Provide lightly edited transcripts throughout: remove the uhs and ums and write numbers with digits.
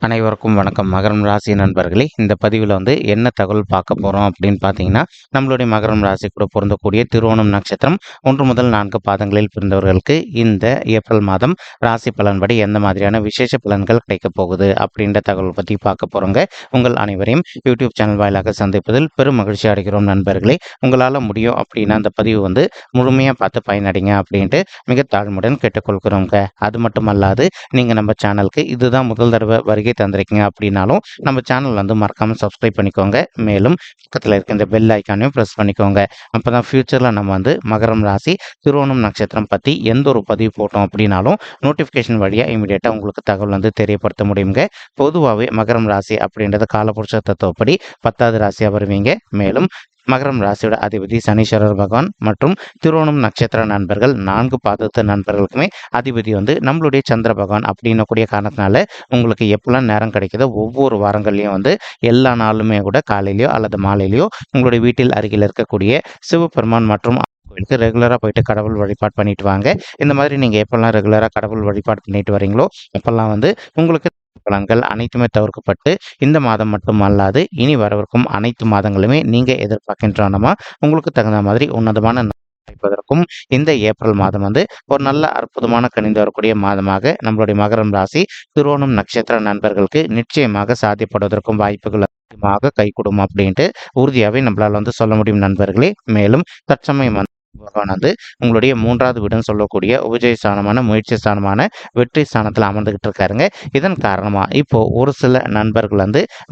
அனைவருக்கும் வணக்கம். மகரம் ராசி நண்பர்களே, இந்த பதிவில் என்ன தகவல் பார்க்க போகிறோம் அப்படின்னு பார்த்தீங்கன்னா, நம்மளுடைய மகரம் ராசி கூட பொருந்தக்கூடிய திருவோணம் நட்சத்திரம் 1 முதல் 4 பாதங்களில் பிறந்தவர்களுக்கு இந்த ஏப்ரல் மாதம் ராசி பலன்படி எந்த மாதிரியான விசேஷ பலன்கள் கிடைக்கப் போகுது அப்படின்ற தகவல் பற்றி பார்க்க போகிறோங்க. உங்கள் அனைவரையும் யூடியூப் சேனல் வாயிலாக சந்திப்பதில் பெரும் மகிழ்ச்சி அடைகிறோம் நண்பர்களே. உங்களால் முடியும் அப்படின்னா அந்த பதிவு முழுமையாக பார்த்து பயனடைங்க அப்படின்ட்டு மிக தாழ்மையுடன் கேட்டுக்கொள்கிறோங்க. அது மட்டுமல்லாது நீங்கள் நம்ம சேனலுக்கு இதுதான் முதல் தடவை வருகை தந்திருக்கீங்க அப்படின்னாலும் நம்ம சேனல் மறக்காம சப்ஸ்கிரைப் பண்ணிக்கோங்க. மேலும் பக்கத்தில் இருக்க இந்த பெல் ஐக்கானையும் ப்ரெஸ் பண்ணிக்கோங்க. அப்பதான் ஃபியூச்சரில் நம்ம மகரம் ராசி திருவோணம் நட்சத்திரம் பற்றி எந்த ஒரு பதிவு போட்டோம் அப்படின்னாலும் நோட்டிஃபிகேஷன் வழியாக இமீடியட்டாக உங்களுக்கு தகவல் தெரியப்படுத்த முடியுங்க. பொதுவாகவே மகரம் ராசி அப்படின்றது காலபுருஷ தத்துவப்படி 10வது ராசியாக வருவீங்க. மேலும் மகரம் ராசியோட அதிபதி சனீஸ்வரர் பகவான் மற்றும் திருவோணம் நட்சத்திர நண்பர்கள் 4 பாதத்து நண்பர்களுக்குமே அதிபதி நம்மளுடைய சந்திர பகவான் அப்படின்னக்கூடிய காரணத்தினால உங்களுக்கு எப்பெல்லாம் நேரம் கிடைக்குதோ ஒவ்வொரு வாரங்கள்லையும் எல்லா நாளுமே கூட காலையிலையோ அல்லது மாலையிலையோ உங்களுடைய வீட்டில் அருகில் இருக்கக்கூடிய சிவபெருமான் மற்றும் கோயிலுக்கு ரெகுலராக போயிட்டு கடவுள் வழிபாடு பண்ணிட்டு வாங்க. இந்த மாதிரி நீங்கள் எப்பெல்லாம் ரெகுலராக கடவுள் வழிபாடு பண்ணிட்டு வரீங்களோ அப்பெல்லாம் உங்களுக்கு பலன்கள் அனைத்துமே தவிர்க்கப்பட்டு இந்த மாதம் மட்டும் அல்லாது இனி வரவிருக்கும் அனைத்து மாதங்களுமே நீங்க எதிர்பார்க்கின்றனமா உங்களுக்கு தகுந்த மாதிரி உன்னதமான கிடைப்பதற்கும் இந்த ஏப்ரல் மாதம் ஒரு நல்ல அற்புதமான கணிந்து வரக்கூடிய மாதமாக நம்மளுடைய மகரம் ராசி திருவோணம் நட்சத்திர நண்பர்களுக்கு நிச்சயமாக சாத்தியப்படுவதற்கும் வாய்ப்புகள் அதிகமாக கைகூடும் அப்படின்ட்டு உறுதியாகவே நம்மளால சொல்ல முடியும் நண்பர்களே. மேலும் தற்சமயம் பகவான் உங்களுடைய 3வது வீடுன்னு சொல்லக்கூடிய உபஜய ஸ்தானமான முயற்சி ஸ்தானமான வெற்றி ஸ்தானத்தில் அமர்ந்துகிட்டு இருக்காருங்க. இதன் காரணமா இப்போ ஒரு சில நண்பர்கள்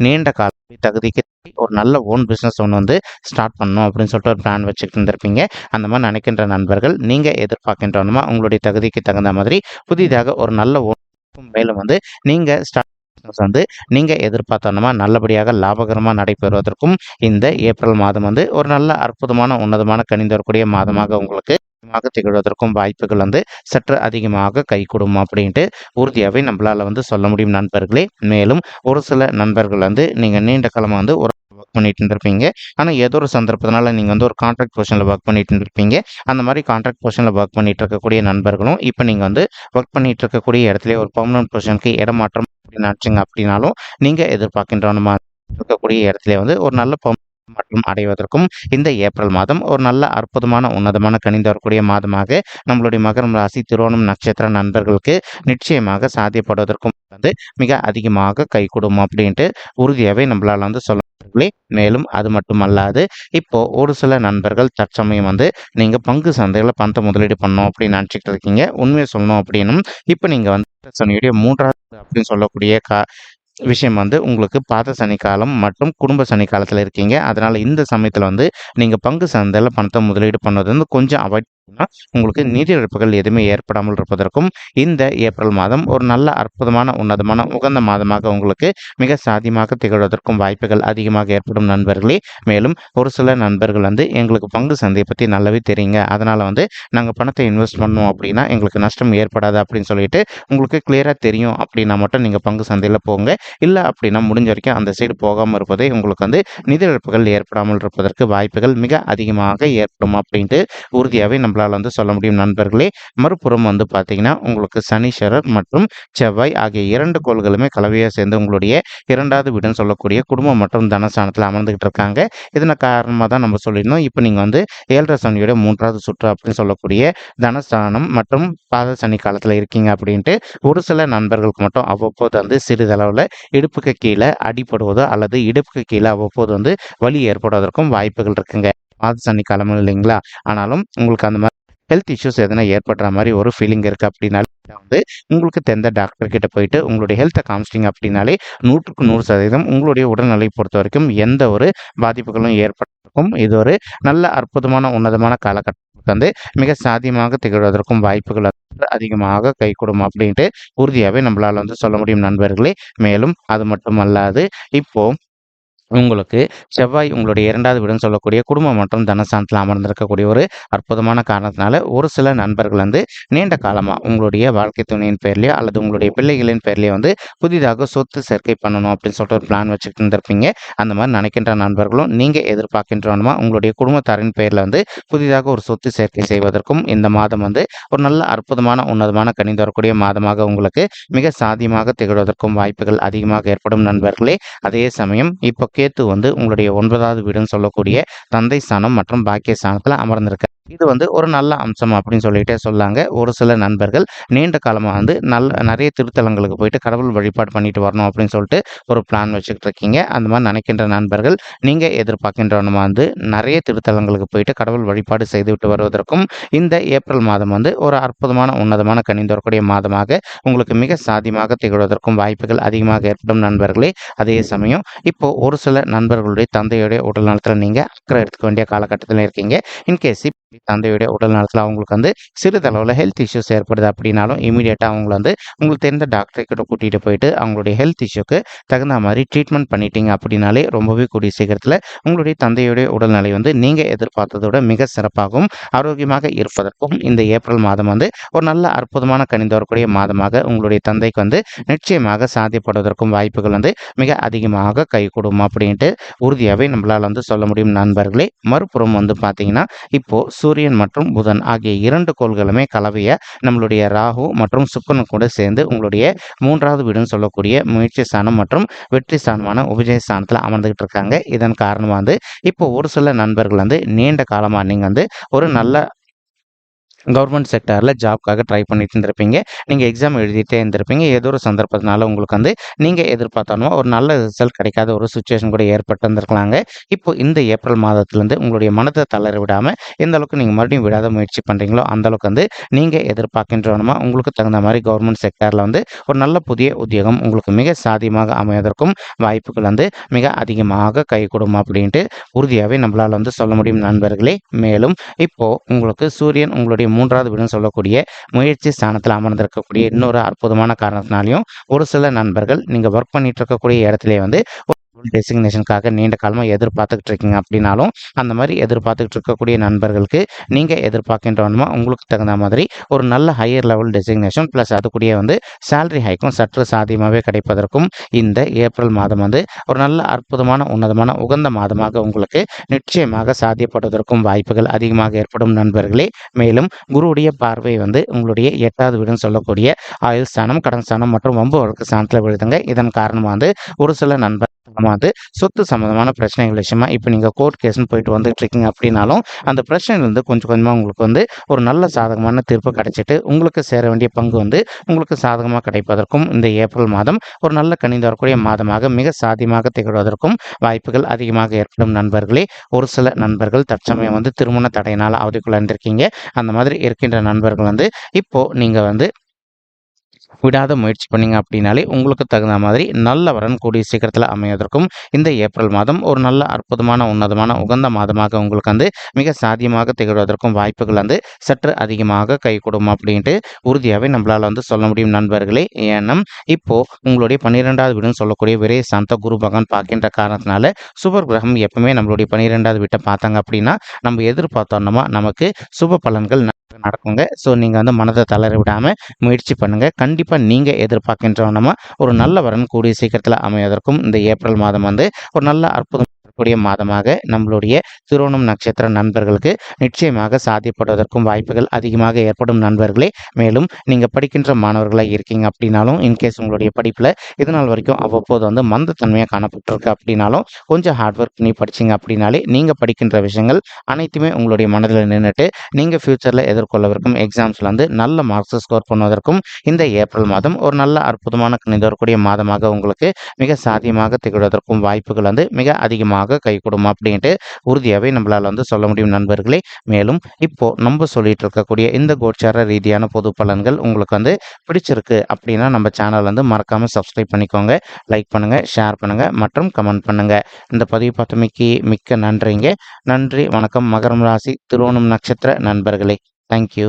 நீண்ட கால தகுதிக்கு ஒரு நல்ல ஓன் பிஸ்னஸ் ஒன்று ஸ்டார்ட் பண்ணணும் அப்படின்னு சொல்லிட்டு ஒரு பிளான் வச்சுக்கிட்டு இருந்திருப்பீங்க. அந்த மாதிரி நினைக்கின்ற நண்பர்கள் நீங்க எதிர்பார்க்கின்றனமா உங்களுடைய தகுதிக்கு தகுந்த மாதிரி புதிதாக ஒரு நல்ல ஓன் மேலும் நீங்க ஸ்டார்ட் நீங்க எதிர்பார்த்தோம்னா நல்லபடியாக லாபகரமாக நடைபெறுவதற்கும் இந்த ஏப்ரல் மாதம் ஒரு நல்ல அற்புதமான உன்னதமான கணிந்து வரக்கூடிய மாதமாக உங்களுக்கு திகழ்வதற்கும் வாய்ப்புகள் சற்று அதிகமாக கைகூடும் அப்படின்ட்டு உறுதியாகவே நம்மளால சொல்ல முடியும் நண்பர்களே. மேலும் ஒரு சில நண்பர்கள் நீங்க நீண்ட காலமா ஒரு ஒர்க் பண்ணிட்டு இருந்திருப்பீங்க. ஆனால் ஏதோ ஒரு சந்தர்ப்பத்தினால நீங்கள் ஒரு கான்ட்ராக்ட் பொசிஷனில் ஒர்க் பண்ணிட்டு இருந்திருப்பீங்க. அந்த மாதிரி கான்ட்ராக்ட் பொசிஷனில் ஒர்க் பண்ணிட்டு இருக்கக்கூடிய நண்பர்களும் இப்போ நீங்கள் ஒர்க் பண்ணிட்டு இருக்கக்கூடிய இடத்துல ஒரு பர்மனன்ட் பொசிஷனுக்கு இடமாற்றம் நினைச்சிங்க அப்படின்னாலும் நீங்கள் எதிர்பார்க்கின்றனமா இருக்கக்கூடிய இடத்துல ஒரு நல்ல மற்றும் அடைவதற்கும் இந்த ஏப்ரல் மாதம் ஒரு நல்ல அற்புதமான உன்னதமான கணிந்து வரக்கூடிய மாதமாக நம்மளுடைய மகரம் ராசி திருவோணம் நட்சத்திர நண்பர்களுக்கு நிச்சயமாக சாத்தியப்படுவதற்கும் மிக அதிகமாக கைகூடும் அப்படின்ட்டு உறுதியாகவே நம்மளால சொல்ல. மேலும் அது மட்டுமல்லாது இப்போ ஒரு சில நண்பர்கள் தற்சமயம் நீங்க பங்கு சந்தையில பணத்தை முதலீடு பண்ணோம் அப்படின்னு நினைச்சிட்டு இருக்கீங்க. உண்மையை சொல்லணும் அப்படின்னும் இப்போ நீங்க சனியுடைய 3வது அப்படின்னு சொல்லக்கூடிய விஷயம் உங்களுக்கு பாத சனிக்காலம் மற்றும் குடும்ப சனிக்காலத்தில் இருக்கீங்க. அதனால இந்த சமயத்தில் நீங்க பங்கு சந்தையில் பணத்தை முதலீடு பண்ணுவது கொஞ்சம் அவாய்ட் உங்களுக்கு நிதி இழப்புகள் எதுவுமே ஏற்படாமல் இருப்பதற்கும் இந்த ஏப்ரல் மாதம் ஒரு நல்ல அற்புதமான உன்னதமான உகந்த மாதமாக உங்களுக்கு மிக சாத்தியமாக திகழ்வதற்கும் வாய்ப்புகள் அதிகமாக ஏற்படும் நண்பர்களே. மேலும் ஒரு சில நண்பர்கள் எங்களுக்கு பங்கு சந்தையை பற்றி நல்லாவே தெரியுங்க, அதனால நாங்கள் பணத்தை இன்வெஸ்ட் பண்ணோம் அப்படின்னா எங்களுக்கு நஷ்டம் ஏற்படாது அப்படின்னு சொல்லிட்டு உங்களுக்கு கிளியராக தெரியும் அப்படின்னா மட்டும் நீங்கள் பங்கு சந்தையில் போங்க. இல்லை அப்படின்னா முடிஞ்ச வரைக்கும் அந்த சைடு போகாமல் இருப்பதே உங்களுக்கு நிதி இழப்புகள் ஏற்படாமல் இருப்பதற்கு வாய்ப்புகள் மிக அதிகமாக ஏற்படும் அப்படின்ட்டு உறுதியாகவே நம்மளால் சொல்ல முடியும் நண்பர்களே. மறுபுறம் பார்த்தீங்கன்னா உங்களுக்கு சனீஸ்வரர் மற்றும் செவ்வாய் ஆகிய 2 கோள்களுமே கலவையாக சேர்ந்து உங்களுடைய 2வது வீடுன்னு சொல்லக்கூடிய குடும்பம் மற்றும் தனஸ்தானத்தில் அமர்ந்துகிட்டு இருக்காங்க. இதன் காரணமாக தான் நம்ம சொல்லியிருந்தோம் இப்போ நீங்கள் 7ரை சனியோட 3வது சுற்று அப்படின்னு சொல்லக்கூடிய தனஸ்தானம் மற்றும் பாத சனி காலத்தில் இருக்கீங்க அப்படின்ட்டு ஒரு சில நண்பர்களுக்கு மட்டும் அவ்வப்போது சிறிதளவில் இடுப்புக்கு கீழே அடிப்படுவதோ அல்லது இடுப்புக்கு கீழே அவ்வப்போது வலி ஏற்படுவதற்கும் வாய்ப்புகள் இருக்குங்க. பாத சனி காலம் இல்லைங்களா, ஆனாலும் உங்களுக்கு அந்த மாதிரி ஹெல்த் இஷ்யூஸ் எதனா ஏற்படுற மாதிரி ஒரு ஃபீலிங் இருக்குது அப்படின்னாலே உங்களுக்கு தெரிந்த டாக்டர் கிட்ட போயிட்டு உங்களுடைய ஹெல்த்தை காமிச்சிட்டிங்க அப்படின்னாலே 100க்கு 100% உங்களுடைய உடல்நிலை பொறுத்த வரைக்கும் எந்த ஒரு பாதிப்புகளும் ஏற்பட்டிருக்கும். இது ஒரு நல்ல அற்புதமான உன்னதமான காலகட்டத்தில் மிக சாத்தியமாக திகழ்வதற்கும் வாய்ப்புகள் அதிகமாக கைகூடும் அப்படின்ட்டு உறுதியாகவே நம்மளால சொல்ல முடியும் நண்பர்களே. மேலும் அது மட்டுமல்லாது இப்போ உங்களுக்கு செவ்வாய் உங்களுடைய 2வது வீடுன்னு சொல்லக்கூடிய குடும்பம் மற்றும் தனஸ்தானத்தில அமர்ந்திருக்கக்கூடிய ஒரு அற்புதமான காரணத்தினால, ஒரு சில நண்பர்கள் வந்து நீண்ட காலமா உங்களுடைய வாழ்க்கை துணையின் பேர்லயோ அல்லது உங்களுடைய பிள்ளைகளின் பேர்லயோ வந்து புதிதாக சொத்து சேர்க்கை பண்ணணும் அப்படின்னு சொல்லிட்டு ஒரு பிளான் வச்சுக்கிட்டு இருந்திருப்பீங்க. அந்த மாரி நினைக்கின்ற நண்பர்களும், நீங்க எதிர்பார்க்கின்றவனுமா உங்களுடைய குடும்பத்தாரின் பெயர்ல வந்து புதிதாக ஒரு சொத்து சேர்க்கை செய்வதற்கும் இந்த மாதம் வந்து ஒரு நல்ல அற்புதமான, உன்னதமான கனிந்து வரக்கூடிய மாதமாக உங்களுக்கு மிக சாத்தியமாக திகழ்வதற்கும் வாய்ப்புகள் அதிகமாக ஏற்படும் நண்பர்களே. அதே சமயம் இப்போ கேத்து வந்து உங்களுடைய 9வது வீடுன்னு சொல்லக்கூடிய தந்தை ஸ்தானம் மற்றும் பாக்கிய ஸ்தானத்துல அமர்ந்திருக்கார். இது வந்து ஒரு நல்ல அம்சம் அப்படின்னு சொல்லிட்டே சொல்லாங்க. ஒரு சில நண்பர்கள் நீண்ட காலமா வந்து நிறைய திருத்தலங்களுக்கு போயிட்டு கடவுள் வழிபாடு பண்ணிட்டு வரணும் அப்படின்னு சொல்லிட்டு ஒரு பிளான் வச்சுக்கிட்டு இருக்கீங்க. அந்த மாதிரி நினைக்கின்ற நண்பர்கள், நீங்க எதிர்பார்க்கின்றவனுமா வந்து நிறைய திருத்தலங்களுக்கு போயிட்டு கடவுள் வழிபாடு செய்துவிட்டு வருவதற்கும் இந்த ஏப்ரல் மாதம் வந்து ஒரு அற்புதமான, உன்னதமான கனிந்து வரக்கூடிய மாதமாக உங்களுக்கு மிக சாத்தியமாக திகழ்வதற்கும் வாய்ப்புகள் அதிகமாக ஏற்படும் நண்பர்களே. அதே சமயம் இப்போ ஒரு சில நண்பர்களுடைய தந்தையுடைய உடல் நலத்துல நீங்க அக்கறை எடுத்துக்க வேண்டிய காலகட்டத்தில் இருக்கீங்க. இன்கேஸ் தந்தையுடைய உடல் நலத்துல அவங்களுக்கு வந்து சிறிதளவுல ஹெல்த் இஷ்யூஸ் ஏற்படுது அப்படின்னாலும், இமீடியட்டா அவங்கள வந்து உங்களுக்கு தெரிந்த டாக்டரை கிட்ட கூட்டிட்டு போயிட்டு அவங்களுடைய ஹெல்த் இஷ்யூக்கு தகுந்த மாதிரி ட்ரீட்மெண்ட் பண்ணிட்டீங்க அப்படின்னாலே ரொம்பவே கூடிய சீக்கிரத்துல உங்களுடைய தந்தையுடைய உடல்நிலை வந்து நீங்க எதிர்பார்த்ததை விட மிக சிறப்பாகவும் ஆரோக்கியமாக இருப்பதற்கும் இந்த ஏப்ரல் மாதம் வந்து ஒரு நல்ல அற்புதமான கனிந்து வரக்கூடிய மாதமாக உங்களுடைய தந்தைக்கு வந்து நிச்சயமாக சாத்தியப்படுவதற்கும் வாய்ப்புகள் வந்து மிக அதிகமாக கைகூடும் அப்படின்ட்டு உறுதியாகவே நம்மளால வந்து சொல்ல முடியும் நண்பர்களே. மறுபுறம் வந்து பார்த்தீங்கன்னா, இப்போ சூரியன் மற்றும் புதன் ஆகிய 2 கோள்களுமே கலவையா நம்மளுடைய ராகு மற்றும் சுக்கிரன் கூட சேர்ந்து உங்களுடைய 3வது வீடுன்னு சொல்லக்கூடிய முயற்சி ஸ்தானம் மற்றும் வெற்றி ஸ்தானமான உபஜய ஸ்தானத்துல அமர்ந்துகிட்டு இருக்காங்க. இதன் காரணமா வந்து இப்போ ஒரு சில நண்பர்கள் வந்து நீண்ட காலமா நீங்க வந்து ஒரு நல்ல கவர்மெண்ட் செக்டார்ல ஜாப்க்காக ட்ரை பண்ணிட்டு இருந்திருப்பீங்க. நீங்க எக்ஸாம் எழுதிட்டே இருந்திருப்பீங்க. ஏதோ ஒரு சந்தர்ப்பத்தினால உங்களுக்கு வந்து நீங்க எதிர்பார்த்தாலும் ஒரு நல்ல ரிசல்ட் கிடைக்காத ஒரு சிச்சுவேஷன் கூட ஏற்பட்டிருந்திருக்கலாங்க. இப்போ இந்த ஏப்ரல் மாதத்திலிருந்து உங்களுடைய மனதை தளர விடாம எந்த அளவுக்கு நீங்க மறுபடியும் விடாத முயற்சி பண்றீங்களோ, அந்த அளவுக்கு வந்து நீங்க எதிர்பார்க்கின்றவனுமா உங்களுக்கு தகுந்த மாதிரி கவர்மெண்ட் செக்டார்ல வந்து ஒரு நல்ல புதிய உத்தியோகம் உங்களுக்கு மிக சாத்தியமாக அமைவதற்கும் வாய்ப்புகள் வந்து மிக அதிகமாக கைகூடும் அப்படின்ட்டு உறுதியாகவே நம்மளால வந்து சொல்ல முடியும் நண்பர்களே. மேலும் இப்போ உங்களுக்கு சூரியன் உங்களுடைய 3வது வீடுன்னு சொல்லக்கூடிய முயற்சி ஸ்தானத்தில் அமர்ந்திருக்கக்கூடிய இன்னொரு அற்புதமான காரணத்தினாலையும் ஒரு சில நண்பர்கள் நீங்க ஒர்க் பண்ணிட்டு இருக்கக்கூடிய இடத்திலே வந்து டெசிக்னேஷனுக்காக நீண்ட காலமா எதிர்பார்த்துக்கிட்டு இருக்கீங்க அப்படின்னாலும், அந்த மாதிரி எதிர்பார்த்துக்கிட்டு இருக்கக்கூடிய நண்பர்களுக்கு நீங்க எதிர்பார்க்கின்றவனுமா உங்களுக்கு தகுந்த மாதிரி ஒரு நல்ல ஹையர் லெவல் டெசிக்னேஷன் பிளஸ் அதுக்குரிய வந்து சேலரி ஹைக்கும் சற்று சாத்தியமாகவே கிடைப்பதற்கும் இந்த ஏப்ரல் மாதம் வந்து ஒரு நல்ல அற்புதமான, உன்னதமான, உகந்த மாதமாக உங்களுக்கு நிச்சயமாக சாத்தியப்படுவதற்கும் வாய்ப்புகள் அதிகமாக ஏற்படும் நண்பர்களே. மேலும் குருவுடைய பார்வை வந்து உங்களுடைய 8வது வீடுன்னு சொல்லக்கூடிய ஆயுள் ஸ்தானம், கடன் ஸ்தானம் மற்றும் வம்பு வழக்கு ஸ்தானத்தில் விழுதுங்க. இதன் காரணமா வந்து ஒரு சில நண்பர் வந்து சொத்து சம்பந்தமான பிரச்சனைகள் விஷயமா இப்போ நீங்க கோர்ட் கேஸ்னு போயிட்டு வந்துட்டு இருக்கீங்க அப்படின்னாலும், அந்த பிரச்சனையிலிருந்து கொஞ்சம் கொஞ்சமா உங்களுக்கு வந்து ஒரு நல்ல சாதகமான தீர்ப்பு கிடைச்சிட்டு உங்களுக்கு சேர வேண்டிய பங்கு வந்து உங்களுக்கு சாதகமாக கிடைப்பதற்கும் இந்த ஏப்ரல் மாதம் ஒரு நல்ல கனிந்து வரக்கூடிய மாதமாக மிக சாத்தியமாக திகழ்வதற்கும் வாய்ப்புகள் அதிகமாக ஏற்படும் நண்பர்களே. ஒரு சில நண்பர்கள் தற்சமயம் வந்து திருமண தடையினால் அவதிக்குள்ளாண்டிருக்கீங்க. அந்த மாதிரி இருக்கின்ற நண்பர்கள் வந்து இப்போ நீங்க வந்து விடாத முயற்சி பண்ணீங்க அப்படின்னாலே உங்களுக்கு தகுந்த மாதிரி நல்ல வரன் கூடிய சீக்கிரத்தில் அமைவதற்கும் இந்த ஏப்ரல் மாதம் ஒரு நல்ல அற்புதமான, உன்னதமான, உகந்த மாதமாக உங்களுக்கு வந்து மிக சாத்தியமாக திகழ்வதற்கும் வாய்ப்புகள் வந்து சற்று அதிகமாக கைகூடும் அப்படின்ட்டு உறுதியாகவே நம்மளால வந்து சொல்ல முடியும் நண்பர்களே. ஏன்னா இப்போ உங்களுடைய 12வது வீடுன்னு சொல்லக்கூடிய விரை சாந்த குரு பகவான் பார்க்கின்ற காரணத்தினால சுபர் கிரகம் எப்பவுமே நம்மளுடைய 12வது வீட்டை பார்த்தாங்க அப்படின்னா நம்ம எதிர்பார்த்தோம்னா நமக்கு சுப பலன்கள் நடக்குங்க. ஸோ நீங்க வந்து மனதை தளர விடாம முயற்சி பண்ணுங்க. கண்டிப்பா நீங்க எதிர்பார்க்கின்றவனமா ஒரு நல்ல வரன் கூடிய சீக்கிரத்தில் அமைவதற்கும் இந்த ஏப்ரல் மாதம் வந்து ஒரு நல்ல அற்புதம் கூடிய மாதமாக நம்மளுடைய திருவோணம் நட்சத்திர நண்பர்களுக்கு நிச்சயமாக சாத்தியப்படுவதற்கும் வாய்ப்புகள் அதிகமாக ஏற்படும் நண்பர்களே. மேலும் நீங்க படிக்கின்ற மாணவர்களாக இருக்கீங்க அப்படின்னாலும், இன்கேஸ் உங்களுடைய படிப்புல இது நாள் வரைக்கும் அவ்வப்போது வந்து மந்தத்தன்மையாக காணப்பட்டிருக்கு அப்படின்னாலும், கொஞ்சம் ஹார்ட் ஒர்க் பண்ணி படிச்சீங்க அப்படின்னாலே நீங்க படிக்கின்ற விஷயங்கள் அனைத்துமே உங்களுடைய மனதில் நின்றுட்டு நீங்க ஃபியூச்சர்ல எதிர்கொள்ளவிருக்கும் எக்ஸாம்ஸ்ல வந்து நல்ல மார்க்ஸ் ஸ்கோர் பண்ணுவதற்கும் இந்த ஏப்ரல் மாதம் ஒரு நல்ல அற்புதமான நிதரக்கூடிய மாதமாக உங்களுக்கு மிக சாத்தியமாக திகழ்வதற்கும் வாய்ப்புகள் வந்து மிக அதிகமாக கைகூடும் அப்படின்ட்டு உறுதியாகவே நம்மளால வந்து சொல்ல முடியும் நண்பர்களே. மேலும் இப்போ நம்ம சொல்லிட்டு இருக்கக்கூடிய இந்த கோச்சார ரீதியான பொது பலன்கள் உங்களுக்கு வந்து பிடிச்சிருக்கு அப்படின்னா நம்ம சேனல் வந்து மறக்காம சப்ஸ்கிரைப் பண்ணிக்கோங்க, லைக் பண்ணுங்க, ஷேர் பண்ணுங்க மற்றும் கமெண்ட் பண்ணுங்க. இந்த பதிவு பார்த்தமைக்கு மிக்க நன்றிங்க. நன்றி, வணக்கம். மகரம் ராசி திருவோணம் நட்சத்திர நண்பர்களே. தேங்க்யூ.